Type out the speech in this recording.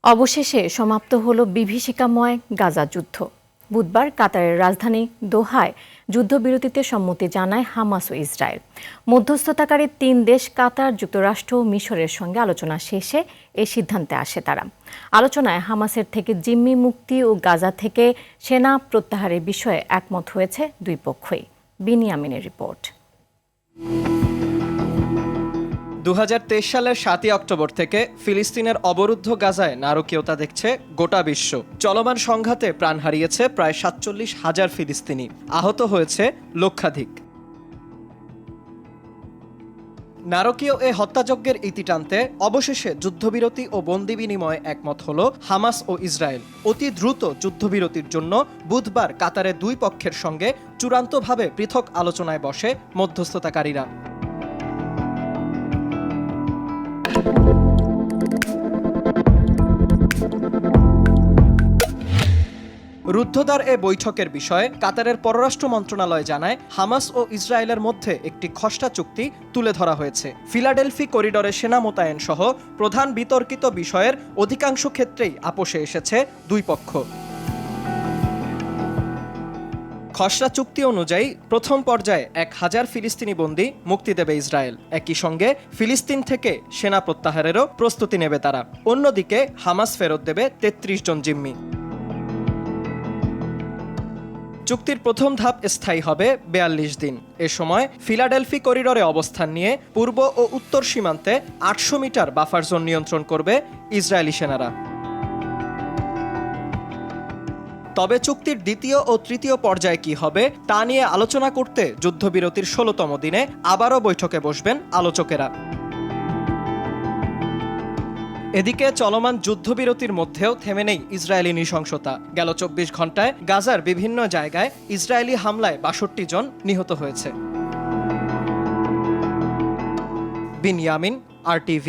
অবশেষে সমাপ্ত হলো বিভীষিকাময় গাজা যুদ্ধ। বুধবার কাতারের রাজধানী দোহায় যুদ্ধবিরতিতে সম্মতি জানায় হামাস ও ইসরায়েল। মধ্যস্থতাকারী ৩ দেশ কাতার, যুক্তরাষ্ট্র ও মিশরের সঙ্গে আলোচনা শেষে এ সিদ্ধান্তে আসে তারা। আলোচনায় হামাসের থেকে জিম্মি মুক্তি ও গাজা থেকে সেনা প্রত্যাহারের বিষয়ে একমত হয়েছে দুই পক্ষই। বিনিয়ামিনের রিপোর্ট। ২০২৩ সালের ৭ই অক্টোবর থেকে ফিলিস্তিনের অবরুদ্ধ গাজায় নারকীয়তা দেখছে গোটা বিশ্ব। চলমান সংঘাতে প্রাণ হারিয়েছে প্রায় ৪৭,০০০ ফিলিস্তিনি, আহত হয়েছে লক্ষাধিক। নারকীয় এ হত্যাযজ্ঞের ইতি টানতে অবশেষে যুদ্ধবিরতি ও বন্দি বিনিময়ে একমত হল হামাস ও ইসরায়েল। অতি দ্রুত যুদ্ধবিরতির জন্য বুধবার কাতারের দুই পক্ষের সঙ্গে চূড়ান্তভাবে পৃথক আলোচনায় বসে মধ্যস্থতাকারীরা। রুদ্ধদ্বার এ বৈঠকের বিষয়ে কাতারের পররাষ্ট্র মন্ত্রণালয় জানায়, হামাস ও ইসরায়েলের মধ্যে একটি খসড়া চুক্তি তুলে ধরা হয়েছে। ফিলাডেলফি করিডরে সেনা মোতায়েন সহ প্রধান বিতর্কিত বিষয়ের অধিকাংশ ক্ষেত্রেই আপোষে এসেছে দুই পক্ষ। খসড়া চুক্তি অনুযায়ী প্রথম পর্যায়ে ১,০০০ ফিলিস্তিনি বন্দী মুক্তি দেবে ইসরায়েল। একই সঙ্গে ফিলিস্তিন থেকে সেনা প্রত্যাহারেরও প্রস্তুতি নেবে তারা। অন্যদিকে হামাস ফেরত দেবে ৩৩ জন জিম্মি। চুক্তির প্রথম ধাপ স্থায়ী হবে ৪২ দিন। এ সময় ফিলাডেলফি করিডরে অবস্থান নিয়ে পূর্ব ও উত্তর সীমান্তে ৮০০ মিটার বাফার জোন নিয়ন্ত্রণ করবে ইসরায়েলি সেনারা। তবে চুক্তির দ্বিতীয় ও তৃতীয় পর্যায়ে কি হবে তা নিয়ে আলোচনা করতে যুদ্ধবিরতির ১৬তম দিনে আবারও বৈঠকে বসবেন আলোচকেরা। এদিকে চলমান যুদ্ধবিরতির মধ্যেও থেমে নেই ইসরায়েলি নৃশংসতা। গেল ২৪ ঘন্টায় গাজার বিভিন্ন জায়গায় ইসরায়েলি হামলায় ৬২ জন নিহত হয়েছে। বিনিয়ামিন, RTV।